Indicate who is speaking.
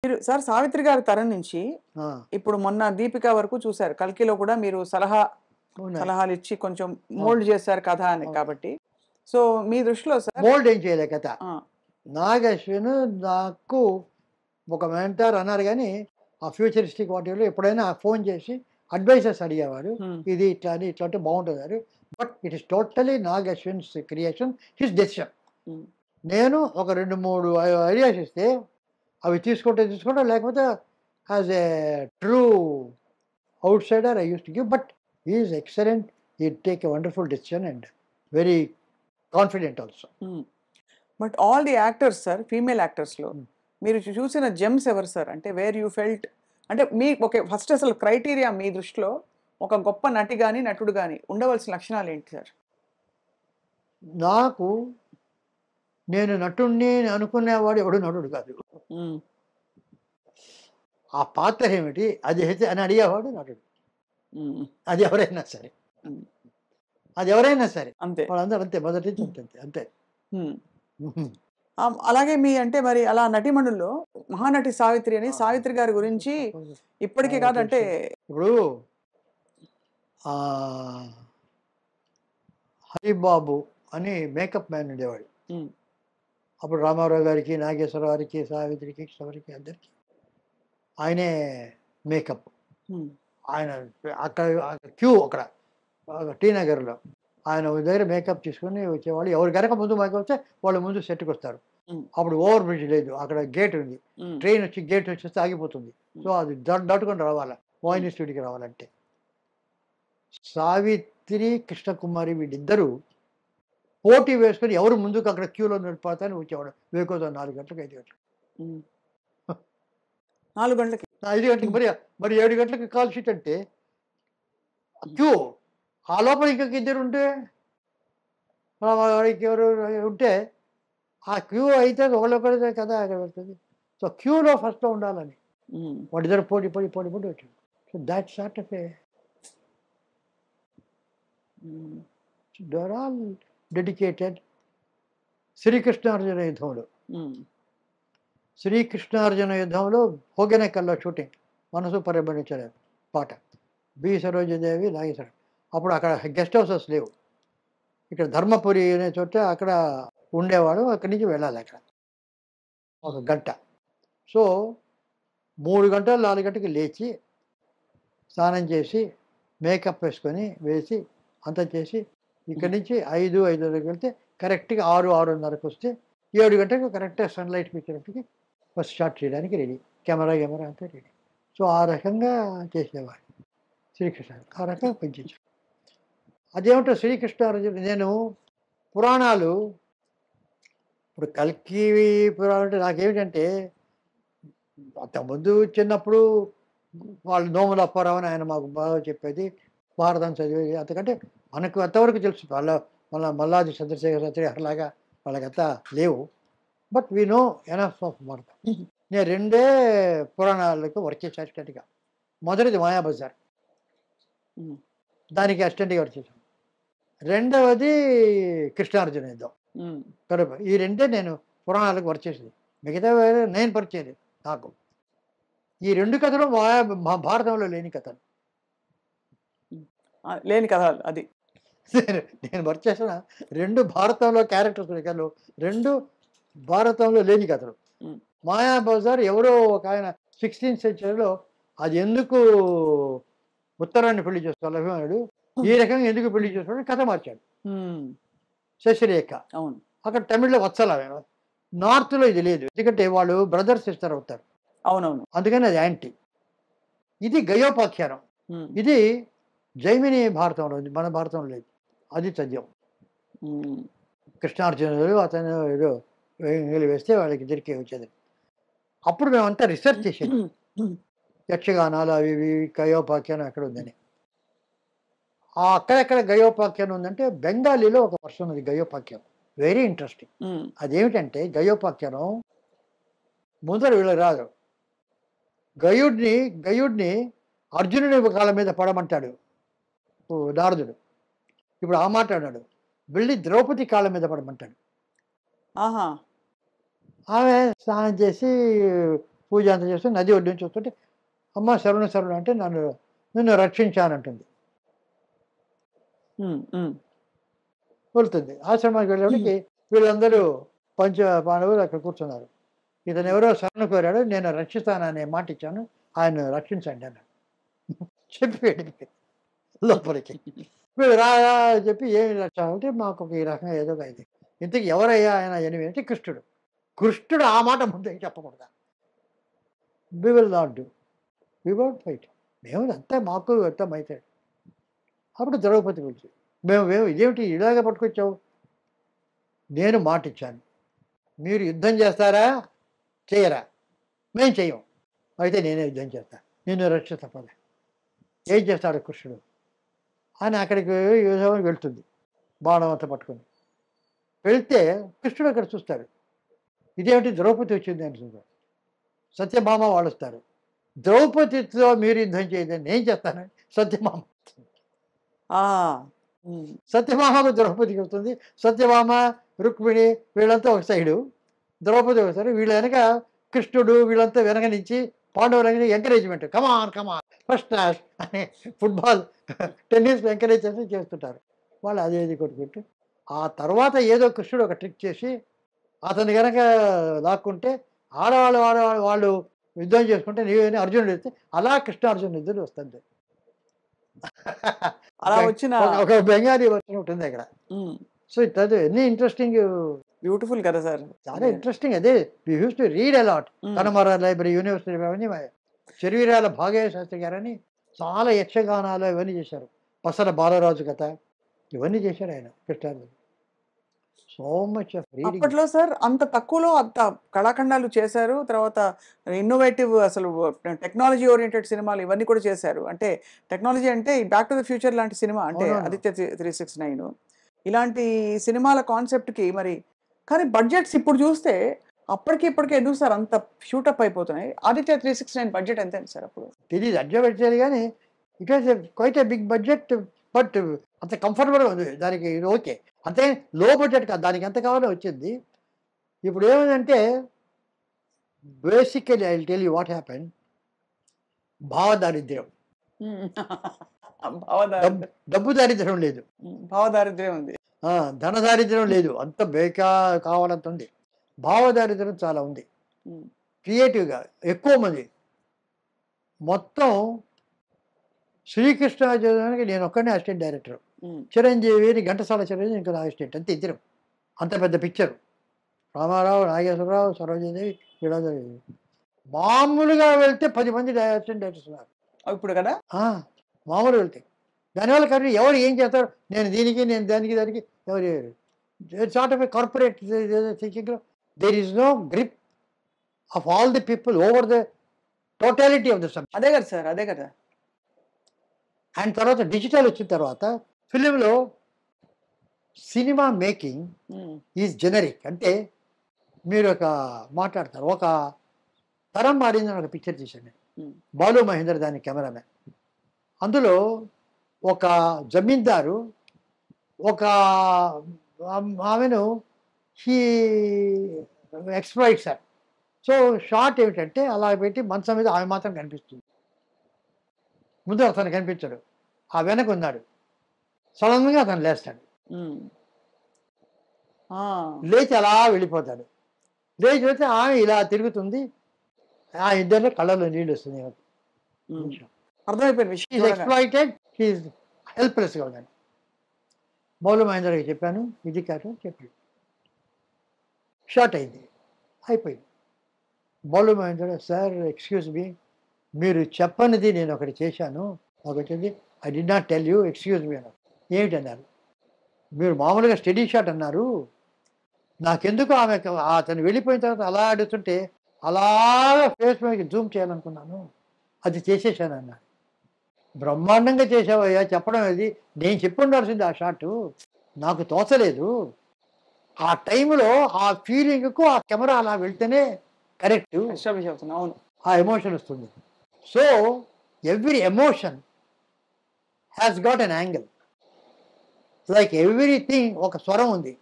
Speaker 1: మీరు సార్ 'సావిత్రి' గారి తరం నుంచి
Speaker 2: ఆ!
Speaker 1: ఇప్పుడు మొన్న 'దీపిక' వరకు చూసారు. 'కల్కిలో' కూడా మీరు
Speaker 2: ఉన్నాయి.
Speaker 1: సలహాలిచ్చి కొంచెం
Speaker 2: అవును.
Speaker 1: మోల్డ్ చేశారు కథ అని
Speaker 2: అవును.
Speaker 1: కాబట్టి. సో, మీ దృష్టిలో సార్
Speaker 2: మోల్డ్ ఏం చేయలే కథ.
Speaker 1: ఆ!
Speaker 2: నాగ్ అశ్విన్ నాకు ఒక మెంటార్ అన్నారు గానీ, ఆ ఫ్యూచరిస్టిక్ వాటిలో ఎప్పుడైనా ఫోను చేసి అడ్వైసెస్ అడిగేవారు.
Speaker 1: హ్మ్.
Speaker 2: ఇది ఇట్లా అని, ఇట్లా అంటే బావుంటదని. But it is totally Nag Ashwin's creation, his decision.
Speaker 1: Hmm.
Speaker 2: నేను ఒక 2, 3 ఐడియాస్ ఇస్తే అవి తీసుకుంటే తీసుకుంటా, లేకపోతే as a true outsider I used to give. But he is excellent. He take a wonderful decision and very confident also.
Speaker 1: Hmm. But all the actors sir, female యాక్టర్స్‌లో
Speaker 2: hmm.
Speaker 1: మీరు చూసిన జెమ్స్ ఎవరు sir? అంటే where you felt అంటే మీ okay. First అసలు criteria మీ దృష్టిలో ఒక గొప్ప నటి గాని, నటుడు గాని ఉండవలసిన లక్షణాలేంటి సార్?
Speaker 2: నాకు నేను నటుడిని అనుకునేవాడు ఎవడు నటుడు కాదు.
Speaker 1: హ్మ్.
Speaker 2: ఆ పాత్ర ఏమిటి? అది అయితే అని అడిగేవాడు నటుడు.
Speaker 1: హ్మ్.
Speaker 2: అది ఎవరైనా సరే.
Speaker 1: హ్మ్.
Speaker 2: అది ఎవరైనా సరే.
Speaker 1: అంతే.
Speaker 2: వాళ్ళందరూ అంతే, మొదటి నుంచి అంతే అంతే. అంతే.
Speaker 1: హ్మ్.
Speaker 2: హుహు.
Speaker 1: అలాగే మీ అంటే మరి అలా నటీమణుల్లో మహానటి సావిత్రి అని
Speaker 2: ఆ!
Speaker 1: సావిత్రి గారి గురించి ఇప్పటికి
Speaker 2: ఆ!
Speaker 1: కాదు అంటే
Speaker 2: తెలుసు. ఇప్పుడు ఆహ్, హరిబాబు అని మేకప్ మ్యాన్ ఉండేవాడు.
Speaker 1: హ్మ్.
Speaker 2: అప్పుడు రామారావు గారికి, నాగేశ్వరరావు గారికి, సావిత్రికి, శబరికి అందరికి ఆయనే మేకప్.
Speaker 1: హ్మ్.
Speaker 2: ఆయన అక్కడ క్యూ అక్కడ టీ నగర్‌లో. ఆయన దగ్గర మేకప్ తీసుకొని వచ్చేవాళ్ళు. ఎవరు గనక ముందు మేకప్ వాళ్ళు ముందు సెట్‌కొస్తారు.
Speaker 1: హ్మ్.
Speaker 2: అప్పుడు ఓవర్ బ్రిడ్జ్ లేదు. అక్కడ గేట్ ఉంది.
Speaker 1: హ్మ్.
Speaker 2: ట్రైన్ వచ్చి గేట్ వచ్చేస్తే ఆగిపోతుంది. సో,
Speaker 1: హ్మ్.
Speaker 2: అది దాటుకొని రావాల.
Speaker 1: హ్మ్.
Speaker 2: మోహిని స్టూడియోకి రావాలంటే. సావిత్రి, కృష్ణకుమారి వీళ్ళిద్దరూ పోటీ వేసుకొని ఎవరు ముందుకు అక్కడ క్యూలో నిలబడతారని వచ్చేవాడు. వేకువజాము 4 గంటలకు, 5 గంటలకు.
Speaker 1: హ్మ్. 4 గంటలకి.
Speaker 2: 5 గంటలకి
Speaker 1: హ్మ్.
Speaker 2: మరి 7 గంటలకి కాల్ షీట్ అంటే
Speaker 1: హ్మ్.
Speaker 2: క్యూ. ఆ లోపల ఇంకొక ఇద్దరుంటే ఇంకెవరు ఉంటే ఆ క్యూ అయితే ఒకళ్ళొకళ్ళదే కదా అక్కడ వెళ్తుంది. సో, క్యూలో ఫస్ట్‌లో ఉండాలని.
Speaker 1: హ్మ్.
Speaker 2: వాళ్ళిద్దరు పోటీ వచ్చారు. So, that sort of
Speaker 1: hmm.
Speaker 2: They are all dedicated. శ్రీకృష్ణార్జున యుద్ధంలో.
Speaker 1: హ్మ్.
Speaker 2: శ్రీకృష్ణార్జున యుద్ధంలో హొగెనెకల్‌లో షూటింగ్. 'మనసు పరిమళించలేదు' పాట. బి. సరోజాదేవి, నాగేశ్వరరావు. అప్పుడు అక్కడ గెస్ట్ హౌసెస్ లేవు. ఇక్కడ ధర్మపురి అనే చోట అక్కడ ఉండేవాడు. అక్కడి నుంచి వెళ్ళాలక్కడ. ఒక గంట. సో, 3 గంటలు, 4 గంటలకి లేచి, స్నానం చేసి, మేకప్ వేసి, అంతా చేసి,
Speaker 1: హ్మ్.
Speaker 2: ఇక్కడి నుంచి 5, 5:30కి వెళ్తే కరెక్ట్‌గా 6, 6:30కి వస్తే 7 గంటలకు కరెక్ట్‌గా సన్‌లైట్ వచ్చేటప్పటికి ఫస్ట్ షాట్ చేయడానికి రెడీ. కెమెరా అంతా రెడీ. సో, ఆ రకంగా చేసేవాడు శ్రీకృష్ణ. ఆ రకంగా పనిచేశాడు. అదేమిటో శ్రీకృష్ణార్జున నేను పురాణాలు ఇప్పుడు 'కల్కి' పురాణం అంటే నాకేమిటంటే అంతకుముందు చిన్నప్పుడు వాళ్ళు నోముల అప్పారావు అని ఆయన మాకు బాగా చెప్పేది. భారతం చదివేది. అంతకంటే మనకు అంతవరకు తెలుసు. మల్లాది చంద్రశేఖర్ శాస్త్రి వాళ్ళకంతా లేవు. But we know enough of Bharatam.
Speaker 1: Hmm.
Speaker 2: నేను 2 పురాణాలకు వర్క్ చేశా అసిస్టెంట్‌గా. మొదటిది 'మాయాబజార్'.
Speaker 1: హ్మ్.
Speaker 2: దానికి అసిస్టెంట్‌గా వర్క్ చేశాను. రెండవది 'కృష్ణార్జున యుద్ధం'.
Speaker 1: హ్మ్.
Speaker 2: ఈ రెండే నేను పురాణాలకు వర్క్ చేసింది. మిగతావి నేను వర్క్ చేయలేదు నాకు. ఈ 2 కథలు భారతంలో లేని కథలు.
Speaker 1: హ్మ్. లేని కథ అది.
Speaker 2: నేను వర్క్ చేసిన 2 భారతంలో క్యారెక్టర్స్ ఉన్నాయి కథలు. 2 భారతంలో లేని కథలు.
Speaker 1: హ్మ్.
Speaker 2: 'మాయాబజార్' ఎవరో ఒకాయన 16థ్ సెంచరీలో అది ఎందుకు ఉత్తరాన్ని పెళ్లి చేసుకోవాలి అభిమన్యుడు, ఈ రకంగా ఎందుకు పెళ్లి చేసుకోవాలని కథ మార్చాడు.
Speaker 1: హ్మ్.
Speaker 2: 'శశిరేఖ'
Speaker 1: అవును.
Speaker 2: అక్కడ తమిళ్‌లో 'వత్సల' నార్త్‌లో ఇది లేదు. ఎందుకంటే వాళ్ళు బ్రదర్, సిస్టర్ అవుతారు.
Speaker 1: అవునవును.
Speaker 2: అందుకని అది యాంటీ. ఇది గయోపాఖ్యానం.
Speaker 1: హ్మ్.
Speaker 2: ఇది జైమిని భారతంలో ఉంది. మన భారతంలో లేదు. అది చదివాం.
Speaker 1: హ్మ్.
Speaker 2: కృష్ణార్జునులు అతను ఏదో ఎంగిలి వేస్తే వాళ్ళకిద్దరికీ వచ్చేది. అప్పుడు మేమంతా రిసర్చ్ చేసాం. యక్షగానాలు అవి ఇవి గయోపాఖ్యానం ఎక్కడుందని. అక్కడెక్కడ గయోపాఖ్యానం ఉందంటే బెంగాలీలో ఒక వర్షన్ ఉంది గయోపాఖ్యానం. Very interesting.
Speaker 1: హ్మ్.
Speaker 2: అదేమిటంటే గయోపాఖ్యానం ముందర వీళ్ళకి రాదు. గయుడిని గయుడిని అర్జునుడి కాళ్ళ మీద పడమంటాడు నారదుడు. ఇప్పుడు ఆ మాట అన్నాడు. వెళ్ళి ద్రౌపది కాళ్ళ మీద పడమంటాడు.
Speaker 1: ఆహా!
Speaker 2: ఆమె స్నానం చేసి పూజ అంతా చేస్తే నది ఒడ్డు నుంచి వస్తుంటే అమ్మ శరవణ శరవణ అంటే నిన్ను రక్షించానంటుంది. వెళ్తుంది. ఆశ్రమానికి వెళ్ళేప్పటికి వీళ్ళందరూ పంచ పాండవులు అక్కడ కూర్చున్నారు. ఇతను ఎవరో శరణు కోరాడు, నేను రక్షిస్తాననే మాట ఇచ్చాను, ఆయన రక్షించండి అన్నాడు. చెప్పి వెళ్ళిపోయింది లోపలికి. వీళ్ళు రా చెప్పి ఏమి రక్ష అంటే మాకు ఈ రకంగా ఏదో అయింది. ఇంతకు ఎవరయ్యా ఆయన ఎనిమిది అంటే కృష్ణుడు. కృష్ణుడు ఆ మాట ముందే చెప్పకూడదా? We will not do, we won't fight, మేము అంతా మాకు అర్థం అవుతాడు. అప్పుడు ద్రౌపది పిలిచి మేము ఇదేమిటి ఇలాగే పట్టుకొచ్చావు, నేను మాట ఇచ్చాను, మీరు యుద్ధం చేస్తారా చేయరా, మేము చెయ్యం, అయితే నేనే యుద్ధం చేస్తాను, నేను రక్ష తప్పలే. ఏం చేస్తాడు కృష్ణుడు అని అక్కడికి యుద్ధం వెళ్తుంది బాణం అంతా పట్టుకొని. వెళ్తే కృష్ణుడు అక్కడ చూస్తాడు, ఇదేమిటి ద్రౌపది వచ్చింది అని చూస్తాడు. సత్యభామ వాళ్ళు వస్తారు, ద్రౌపదితో మీరు యుద్ధం చేయదని నేను చేస్తాను. సత్యభామ సత్యభామకు ద్రౌపదికి వస్తుంది. సత్యభామ రుక్మిణి వీళ్ళంతా ఒక సైడు, ద్రౌపది ఒక సైడు, వీళ్ళ వెనక కృష్ణుడు వీళ్ళంతా వెనక నుంచి పాండవులకి ఎంకరేజ్మెంట్, కమాన్ కమాన్ ఫస్ట్ క్లాస్ అని ఫుట్బాల్ టెన్నిస్ ఎంకరేజ్ చేసి చేస్తుంటారు వాళ్ళు. అదేది కొట్టుకుంటూ ఆ తర్వాత ఏదో కృష్ణుడు ఒక ట్రిక్ చేసి అతను కనుక లాక్కుంటే వాళ్ళు యుద్ధం చేసుకుంటే నీవేని అర్జునుడు వస్తే అలా కృష్ణ అర్జునుడు ఇద్దరు వస్తుంది.
Speaker 1: అలా వచ్చిన
Speaker 2: ఒక బెంగాలీ వర్షన్ ఉంటుంది అక్కడ. సో ఇట్ ఎన్ని ఇంట్రెస్టింగ్,
Speaker 1: బ్యూటిఫుల్ కదా సార్,
Speaker 2: చాలా ఇంట్రెస్టింగ్. అదే we use to read a lot. Connemara library, university అవన్నీ చెరువిరాల భాగయ్య శాస్త్రి గారని చాలా యక్షగానాలు ఇవన్నీ చేశారు. పసల బాలరాజు కథ ఇవన్నీ చేశారు ఆయన కృష్ణార్జునుడు. So much of reading.
Speaker 1: అప్పట్లో సార్ అంత తక్కువలో అంత కళాఖండాలు చేశారు. తర్వాత ఇన్నోవేటివ్ అసలు టెక్నాలజీ ఓరియంటెడ్ సినిమాలు ఇవన్నీ కూడా చేశారు. అంటే టెక్నాలజీ అంటే బ్యాక్ టు ద ఫ్యూచర్ లాంటి సినిమా, అంటే ఆదిత్య 369 ఇలాంటి సినిమాల కాన్సెప్ట్కి మరి. కానీ బడ్జెట్స్ ఇప్పుడు చూస్తే అప్పటికి ఇప్పటికే ఎందుకు సార్ అంత షూటప్ అయిపోతున్నాయి? ఆదిత్య 369 బడ్జెట్ ఎంత సార్ అప్పుడు?
Speaker 2: తెలియదు, అడ్జస్ట్ పెట్టారు కానీ it was quite a big budget. But అంత కంఫర్టబుల్గా ఉంది దానికి, ఇది ఓకే. అంతే లో బడ్జెట్ కాదు, దానికి ఎంత కావాలో వచ్చింది. ఇప్పుడు ఏమైందంటే basically I will tell you what happen. భావదారిద్ర్యం, డబ్బు దారిద్ర్యం లేదు,
Speaker 1: భావదారిద్ర్యం ఉంది,
Speaker 2: ధన దారిద్ర్యం లేదు, అంత బేకా కావాలంత ఉంది. భావదారిద్ర్యం చాలా ఉంది. క్రియేటివ్గా ఎక్కువ మంది. మొత్తం శ్రీకృష్ణ చదవడానికి నేను ఒక్కనే అసిస్టెంట్ డైరెక్టర్, చిరంజీవి ఘంటసాల చిరంజీవి ఇంకా నా అసిస్టెంట్, అంతే ఇద్దరం. అంత పెద్ద పిక్చరు. రామారావు, నాగేశ్వరరావు, సరోజదేవి వీళ్ళందరూ. మామూలుగా వెళ్తే 10 మంది అసిస్టెంట్ డైరెక్టర్స్ ఉన్నారు
Speaker 1: ఇప్పుడు కదా.
Speaker 2: మామూలు వెళ్తే దానివల్ల కానీ ఎవరు ఏం చేస్తారు, నేను దీనికి నేను దానికి దానికి ఎవరు సార్ట్ ఆఫ్ ఏ కార్పొరేట్ థింకింగ్లో there is no grip of all the people over the totality of the subject.
Speaker 1: అదే కదా సార్, అదే కదా.
Speaker 2: అండ్ తర్వాత డిజిటల్ వచ్చిన తర్వాత ఫిలింలో సినిమా మేకింగ్ ఈజ్ జెనరిక్. అంటే మీరు ఒక మాట్లాడతారు, ఒక తరం మారిందని ఒక పిక్చర్ తీశాను నేను, బాలు మహేందర్ దాని కెమెరామెన్. అందులో ఒక జమీందారు ఒక ఆమెను he exploits sir. So short ఏమిటంటే అలా పెట్టి మంచం మీద ఆమె మాత్రం కనిపిస్తుంది, ముందు అతను కనిపించాడు, ఆ వెనక ఉన్నాడు. సడన్గా అతను లేస్తాడు, లేచి అలా వెళ్ళిపోతాడు. లేచి వెళ్తే ఆమె ఇలా తిరుగుతుంది, ఆ ఇద్దరిలో కళ్ళలో నీళ్ళు వస్తుంది.
Speaker 1: అర్థమైపోయింది విషయం.
Speaker 2: ఎక్స్ప్లాయిటెడ్, హీఈస్ హెల్ప్లెస్గా ఉన్నాడు. బాలు మహేందర్కి చెప్పాను, ఇది కాదు చెప్పి షార్ట్ అయింది, అయిపోయింది. Balu Mahender sir excuse me, మీరు చెప్పనిది నేను ఒకటి చేశాను, ఒకటి I did not tell you, excuse me అన్నారు. ఏమిటన్నారు? మీరు మామూలుగా స్టడీ షాట్ అన్నారు, నాకెందుకు ఆమె అతను వెళ్ళిపోయిన తర్వాత అలా అడుగుతుంటే అలాగా ఫేస్ మీద జూమ్ చేయాలనుకున్నాను, అది చేసేసాను అన్నాడు. బ్రహ్మాండంగా చేసావయ్యా, చెప్పడం అది నేను చెప్పి ఉండాల్సింది, ఆ షాటు నాకు తోచలేదు. ఆ టైంలో ఆ ఫీలింగ్కు ఆ కెమెరా అలా వెళ్తేనే కరెక్ట్,
Speaker 1: అవును,
Speaker 2: ఆ ఎమోషన్ వస్తుంది. So every emotion has got an angle, like everything ఒక స్వరం ఉంది.